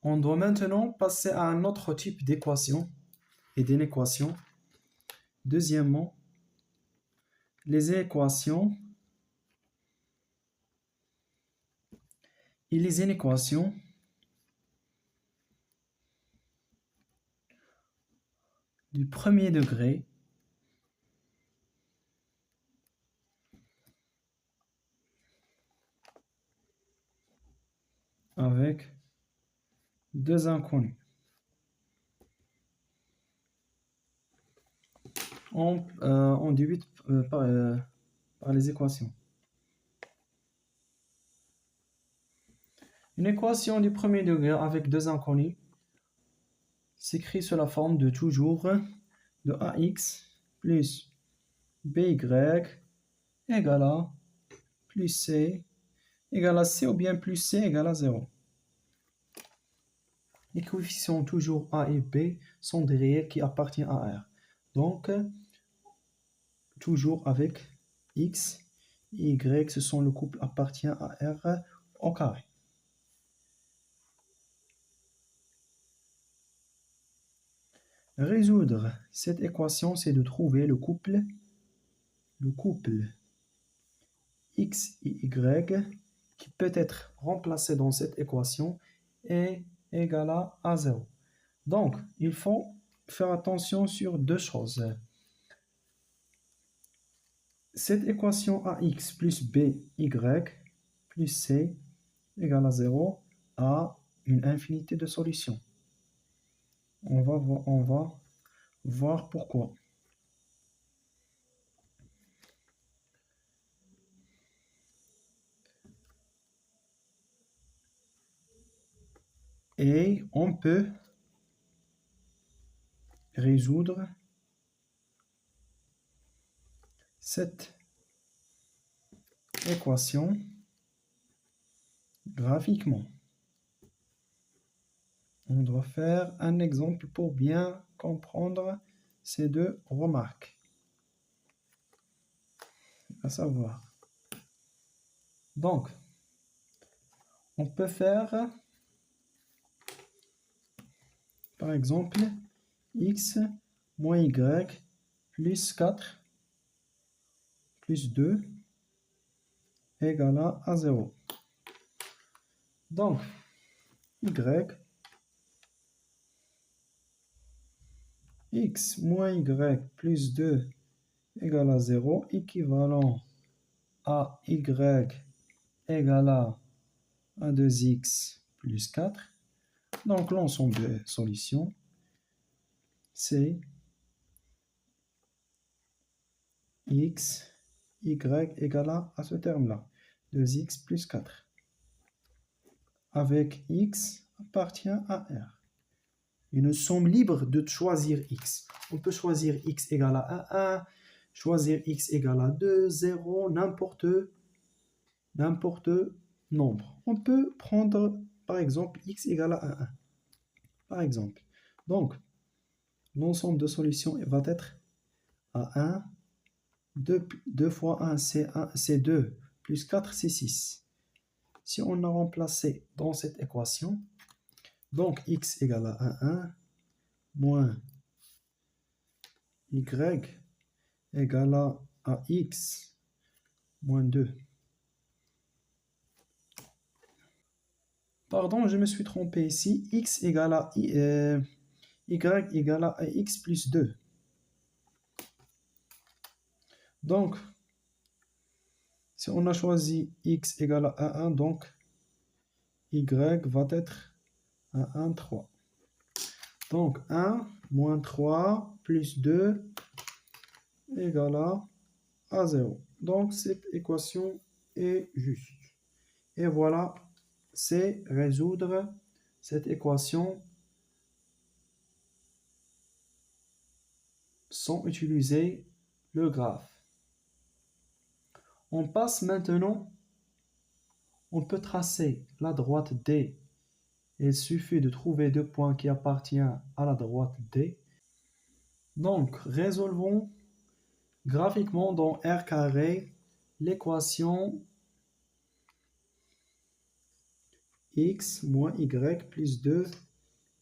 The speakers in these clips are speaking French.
On doit maintenant passer à un autre type d'équation et d'inéquation. Deuxièmement, les équations et les inéquations du premier degré avec deux inconnus. On débute par les équations. Une équation du premier degré avec deux inconnus s'écrit sous la forme de toujours de ax plus by égale à plus c égale à c ou bien plus c égale à 0. Les coefficients toujours a et b sont des réels qui appartiennent à R. Donc, toujours avec x et y, ce sont le couple appartient à R au carré. Résoudre cette équation, c'est de trouver le couple x et y qui peut être remplacé dans cette équation est égal à 0. Donc, il faut faire attention sur deux choses. Cette équation ax plus by plus c égale à 0 a une infinité de solutions. On va voir pourquoi. Et on peut résoudre cette équation graphiquement. On doit faire un exemple pour bien comprendre ces deux remarques. À savoir. Donc, on peut faire, par exemple, x moins y plus 4 plus 2 égale à 0. Donc, x moins y plus 2 égale à 0, équivalent à y égale à 2x plus 4. Donc, l'ensemble des solutions, c'est x, y égale à ce terme-là, 2x plus 4. Avec x appartient à R. Et nous sommes libres de choisir x. On peut choisir x égale à 1, choisir x égale à 2, 0, n'importe nombre. On peut prendre, par exemple, x égale à 1. Par exemple. Donc, l'ensemble de solutions va être à 1, 2 fois 1, c'est 2, plus 4, c'est 6. Si on a remplacé dans cette équation, donc x égale à 1, moins y égale à x moins 2. Pardon, je me suis trompé ici. X égale à y égale à x plus 2. Donc, si on a choisi x égale à 1, donc y va être à 1, 3. Donc, 1 moins 3 plus 2 égale à 0. Donc, cette équation est juste. Et voilà, c'est résoudre cette équation sans utiliser le graphe. On passe maintenant, on peut tracer la droite D. Il suffit de trouver deux points qui appartiennent à la droite D. Donc, résolvons graphiquement dans R carré l'équation x moins y plus 2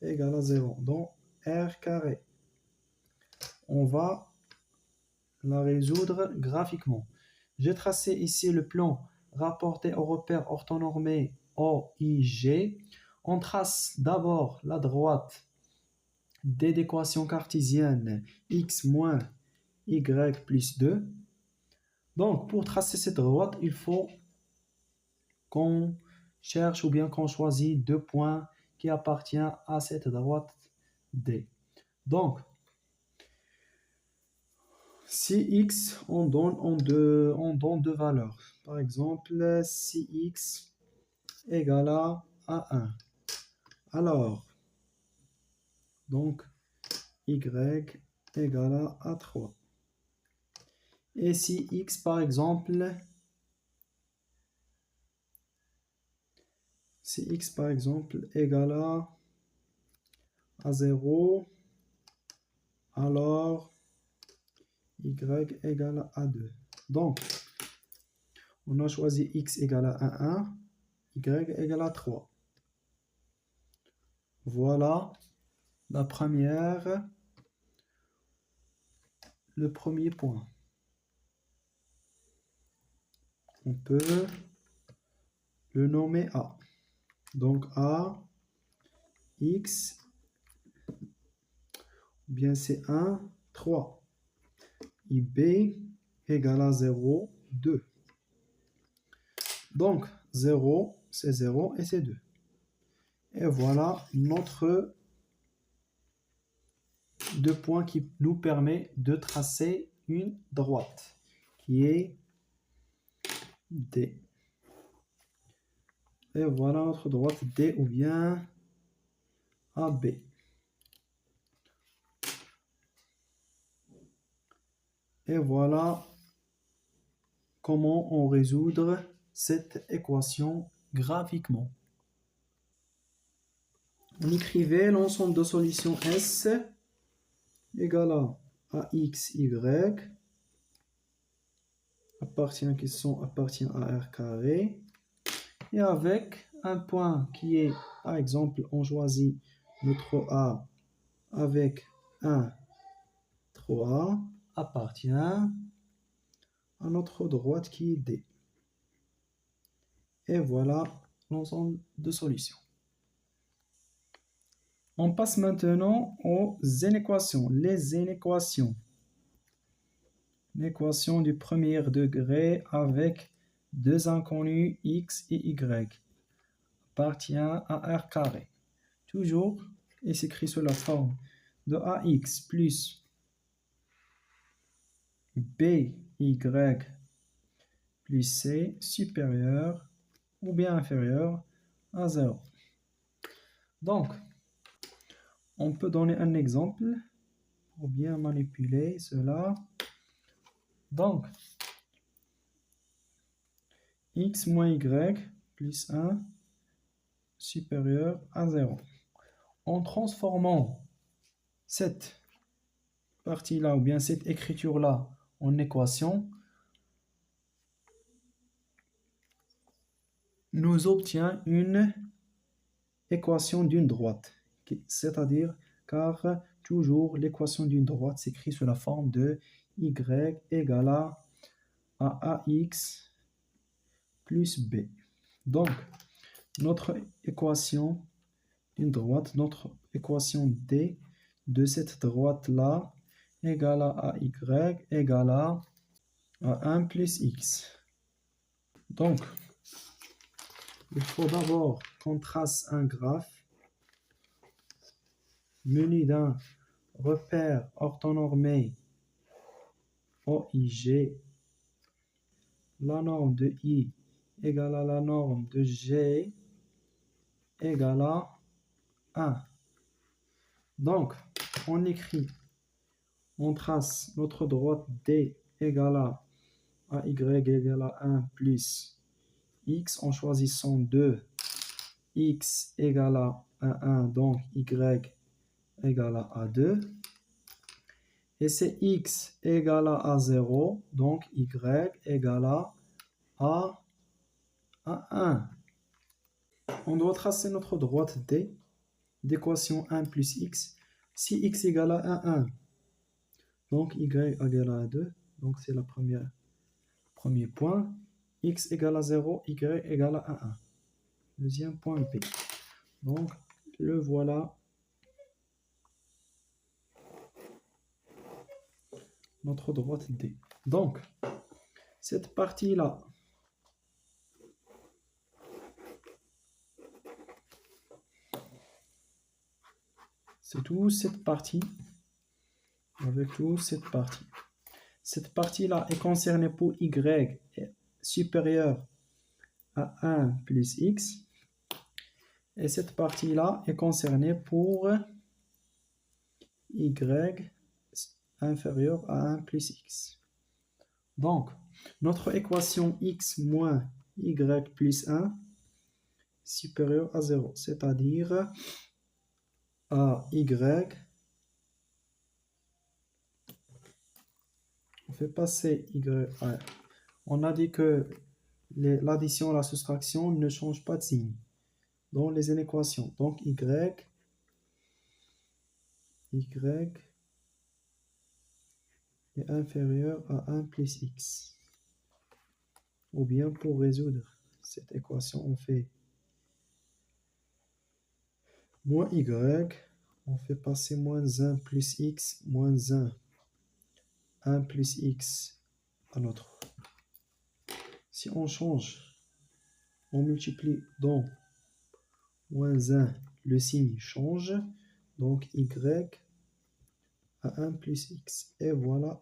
égale à 0. Donc, r carré. On va la résoudre graphiquement. J'ai tracé ici le plan rapporté au repère orthonormé OIG. On trace d'abord la droite des équations cartésiennes x moins y plus 2. Donc, pour tracer cette droite, il faut qu'on cherche ou bien qu'on choisit deux points qui appartiennent à cette droite D. Donc, si x, on donne deux valeurs. Par exemple, si x égale à 1. Alors, donc, y égale à 3. Et si x, par exemple, égale à 0, alors y égale à 2. Donc, on a choisi x égale à 1, y égale à 3. Voilà le premier point. On peut le nommer A. Donc A, x, bien c'est 1, 3. Et B égale à 0, 2. Donc 0, c'est 0 et c'est 2. Et voilà notre deux points qui nous permet de tracer une droite qui est D. Et voilà notre droite D ou bien AB. Et voilà comment on résoudre cette équation graphiquement. On écrivait l'ensemble de solutions S égale à x, y appartient à R carré et avec un point qui est, par exemple, on choisit notre A avec 1, 3 appartient à notre droite qui est D. Et voilà l'ensemble de solutions. On passe maintenant aux inéquations. Les inéquations. L'équation du premier degré avec deux inconnus x et y appartient à R carré. Toujours, il s'écrit sous la forme de AX plus BY plus C supérieur ou bien inférieur à 0. Donc, on peut donner un exemple pour bien manipuler cela. Donc, x moins y plus 1 supérieur à 0. En transformant cette partie-là ou bien cette écriture-là en équation, nous obtient une équation d'une droite. C'est-à-dire, car toujours l'équation d'une droite s'écrit sous la forme de y égale à ax plus b. Donc, notre équation d'une droite, notre équation D de cette droite-là égale à y égale à 1 plus x. Donc, il faut d'abord qu'on trace un graphe muni d'un repère orthonormé OIG. La norme de I égale à la norme de G égale à 1. Donc, on écrit, on trace notre droite D égale à y égale à 1 plus x en choisissant 2. X égale à 1, donc y égale à 2. Et c'est x égale à 0, donc y égale à 1. On doit tracer notre droite D d'équation 1 plus x. Si x égale à 1, donc y égale à 2, donc c'est le premier point. X égale à 0, y égale à 1. Deuxième point B. Donc, le voilà. Notre droite D. Donc, cette partie-là, c'est tout cette partie, avec toute cette partie. Cette partie-là est concernée pour y supérieur à 1 plus x. Et cette partie-là est concernée pour y inférieur à 1 plus x. Donc, notre équation x moins y plus 1 supérieur à 0, c'est-à-dire à y, on fait passer y à... On a dit que l'addition et la soustraction ne changent pas de signe dans les inéquations. Donc y est inférieur à 1 plus x. Ou bien pour résoudre cette équation, on fait moins y, on fait passer moins 1 plus x, moins 1 plus x à notre. Si on change, on multiplie dans moins 1, le signe change, donc y à 1 plus x. Et voilà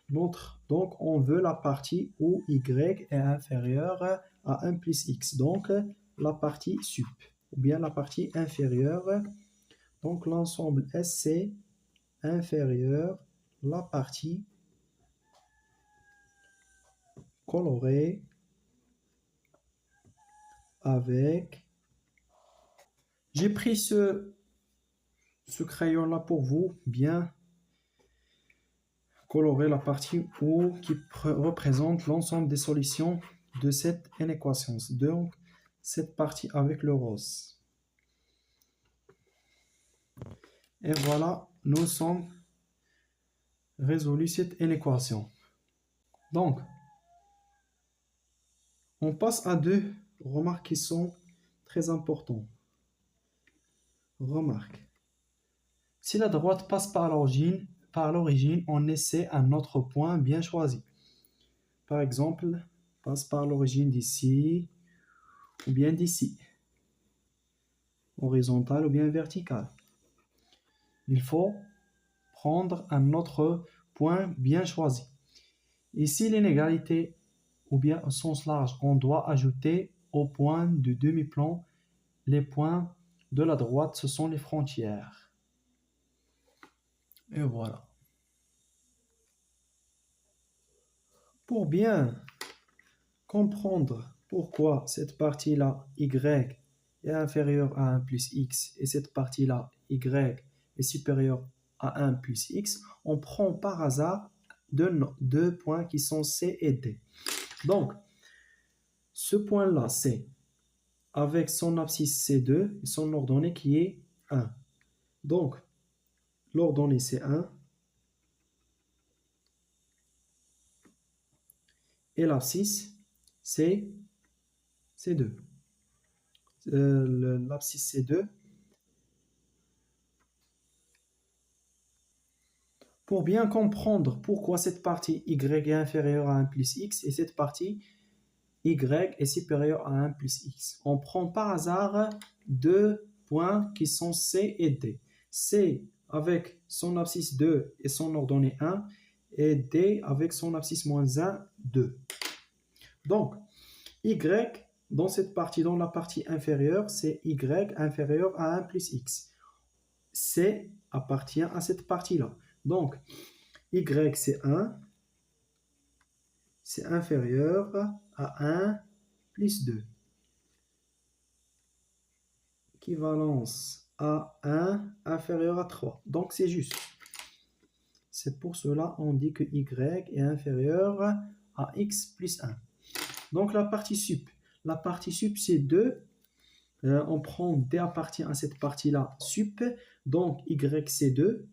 notre. Donc on veut la partie où y est inférieur à 1 plus x, donc la partie sup, ou bien la partie inférieure. Donc l'ensemble SC inférieur, la partie colorée avec... J'ai pris ce crayon-là pour vous, bien colorer la partie qui représente l'ensemble des solutions de cette inéquation. Donc, cette partie avec le rose. Et voilà, nous sommes résolu cette inéquation. Donc, on passe à deux remarques qui sont très importantes. Remarque. Si la droite passe par l'origine, on essaie un autre point bien choisi. Par exemple, passe par l'origine d'ici ou bien d'ici. Horizontale ou bien verticale. Il faut prendre un autre point bien choisi. Ici, l'inégalité ou bien au sens large, on doit ajouter au point de demi-plan les points de la droite, ce sont les frontières. Et voilà. Pour bien comprendre pourquoi cette partie-là, y, est inférieure à 1 plus x et cette partie-là, y, est supérieure à 1 plus x, on prend par hasard deux points qui sont C et D. Donc, ce point-là, C, avec son abscisse C2 et son ordonnée qui est 1. Donc, l'ordonnée c'est 1 et l'abscisse c'est 2. L'abscisse c'est 2. Pour bien comprendre pourquoi cette partie y est inférieure à 1 plus x et cette partie y est supérieure à 1 plus x, on prend par hasard deux points qui sont C et D. C avec son abscisse 2 et son ordonnée 1 et D avec son abscisse moins 1, 2. Donc, y dans cette partie, dans la partie inférieure, c'est y inférieur à 1 plus x. C appartient à cette partie-là. Donc, y c'est 1, c'est inférieur à 1 plus 2. Équivalence à 1 inférieur à 3. Donc, c'est juste. C'est pour cela qu'on dit que y est inférieur à x plus 1. Donc, la partie sup c'est 2 on prend D appartient à cette partie-là sup, donc Y c'est 2,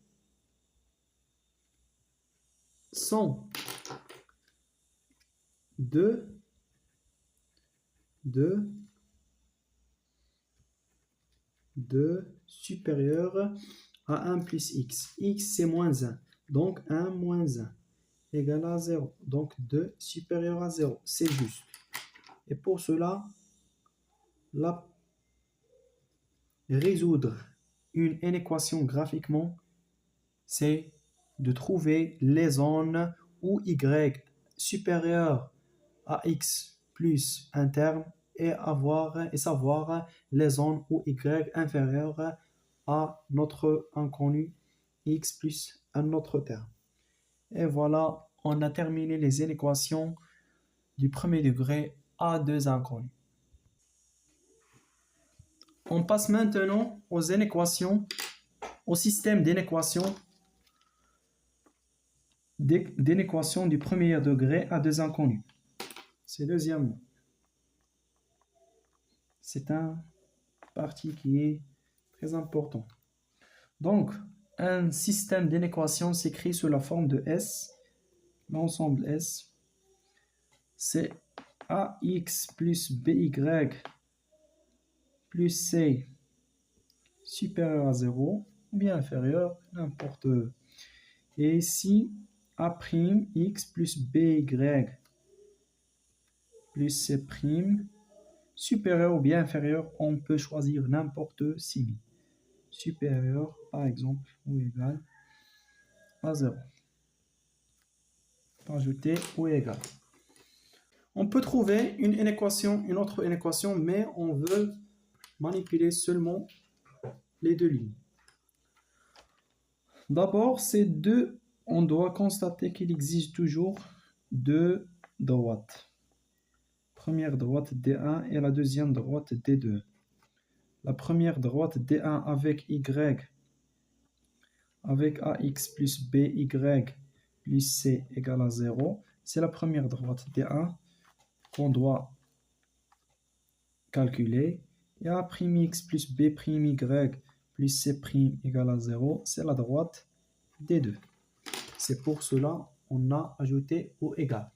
sont 2 supérieur à 1 plus x. X c'est moins 1, donc 1 moins 1 égale à 0. Donc 2 supérieur à 0, c'est juste. Et pour cela, résoudre une équation graphiquement, c'est de trouver les zones où y supérieur à x plus un terme et savoir les zones où y inférieur à notre inconnu x plus un autre terme. Et voilà, on a terminé les inéquations du premier degré à deux inconnus. On passe maintenant aux inéquations, au système d'inéquations du premier degré à deux inconnus. C'est deuxièmement. C'est un partie qui est très important. Donc, un système d'inéquations s'écrit sous la forme de S. L'ensemble S, c'est AX plus BY plus C supérieur à 0 ou bien inférieur, n'importe. Et ici, A'X plus BY plus C' supérieur ou bien inférieur, on peut choisir n'importe signe. Supérieur, par exemple, ou égal à 0. Ajouter ou égal. On peut trouver une autre inéquation, mais on veut manipuler seulement les deux lignes. D'abord, on doit constater qu'il existe toujours deux droites. Première droite D1 et la deuxième droite D2. La première droite D1 avec Y, avec AX plus BY plus C égale à 0. C'est la première droite D1 qu'on doit calculer. Et A'X plus B'Y plus C' égale à 0, c'est la droite D2. C'est pour cela qu'on a ajouté ou égal.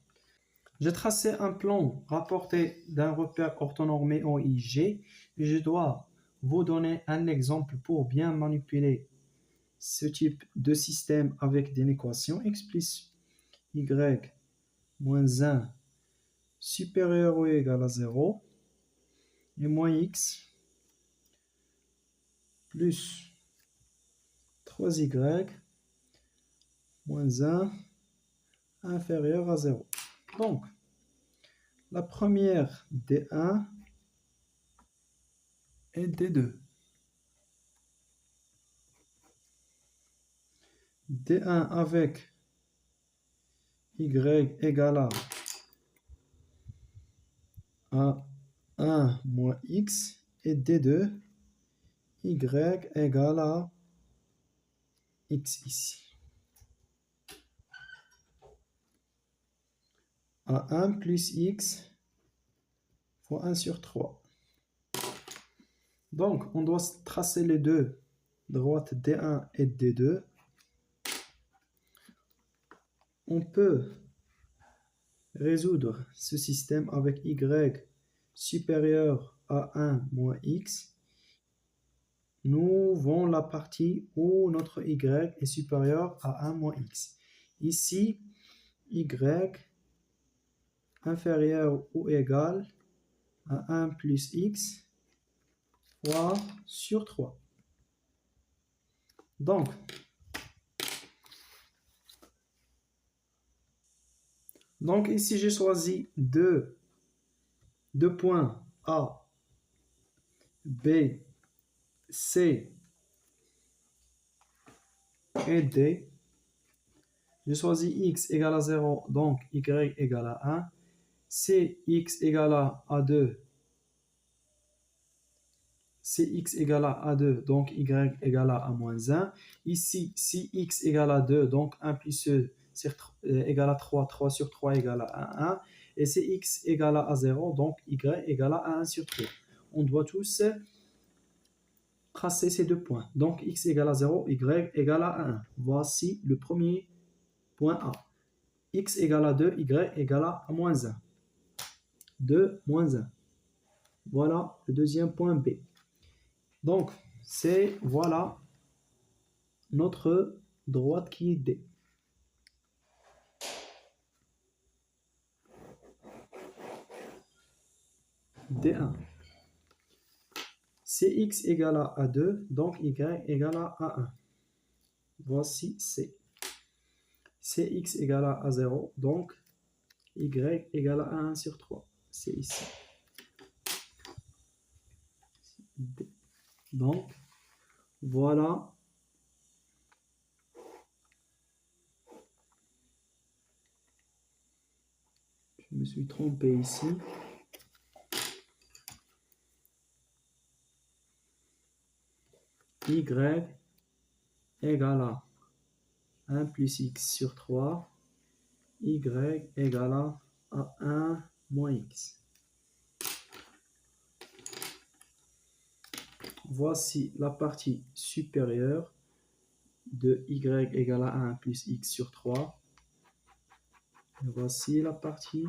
J'ai tracé un plan rapporté d'un repère orthonormé OIG et je dois vous donner un exemple pour bien manipuler ce type de système avec des équations. X plus Y moins 1 supérieur ou égal à 0 et moins X plus 3Y moins 1 inférieur à 0. Donc, la première D1 et D2. D1 avec Y égale à 1 moins X et D2 Y égale à X ici. À 1 plus X fois 1 sur 3. Donc, on doit tracer les deux droites D1 et D2. On peut résoudre ce système avec Y supérieur à 1 moins X. Nous avons la partie où notre Y est supérieur à 1 moins X. Ici, Y inférieur ou égal à 1 plus X fois sur 3. Donc ici, j'ai choisi deux points A, B, C et D. J'ai choisi X égale à 0, donc Y égale à 1. C, X égale à 2. Cx égale à 2, donc y égale à moins 1. Ici, si x égale à 2, donc 1 plus e égale à 3, 3 sur 3 égale à 1. Et si x égale à 0, donc y égale à 1 sur 3. on doit tous tracer ces deux points. Donc, x égale à 0, y égale à 1. Voici le premier point A. X égale à 2, y égale à moins 1. 2, moins 1. Voilà le deuxième point B. Donc, voilà notre droite qui est D. D1. Cx égale à A2, donc y égale à A1. Voici C. Cx égale à A0, donc y égale à 1 sur 3. C'est ici. D. Donc, voilà. Je me suis trompé ici. Y égale à 1 plus x sur 3. Y égale à 1 moins x. Voici la partie supérieure de y égale à 1 plus x sur 3. Et voici la partie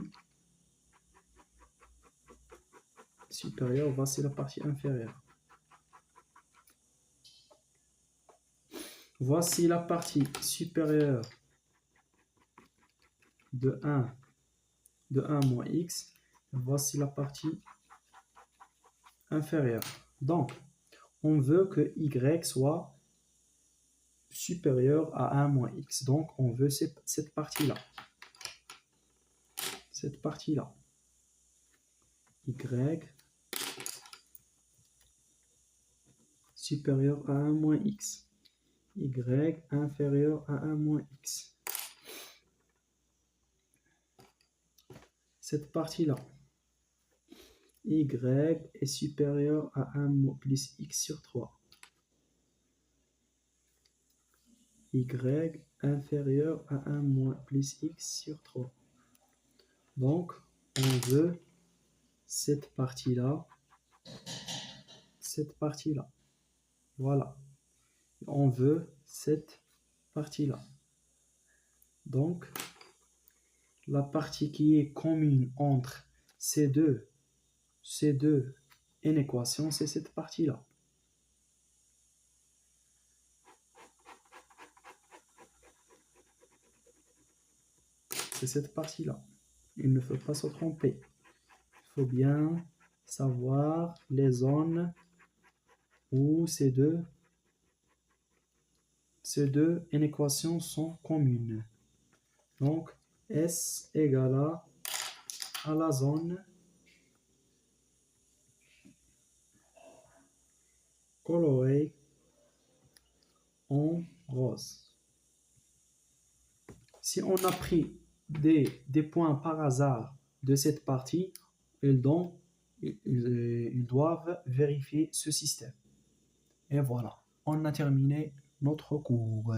supérieure, voici la partie inférieure. Voici la partie supérieure de 1 moins x. Voici la partie inférieure. Donc, on veut que y soit supérieur à 1 moins x. Donc, on veut cette partie-là. Cette partie-là. Y supérieur à 1 moins x. Y inférieur à 1 moins x. Cette partie-là. Y est supérieur à 1 plus x sur 3. Y inférieur à 1 moins plus x sur 3. Donc, on veut cette partie-là. Cette partie-là. Voilà. On veut cette partie-là. Donc, la partie qui est commune entre ces deux inéquations, c'est cette partie-là. C'est cette partie-là. Il ne faut pas se tromper. Il faut bien savoir les zones où ces deux inéquations sont communes. Donc, S égale à la zone colorée en rose. Si on a pris des points par hasard de cette partie, ils doivent vérifier ce système. Et voilà, on a terminé notre cours.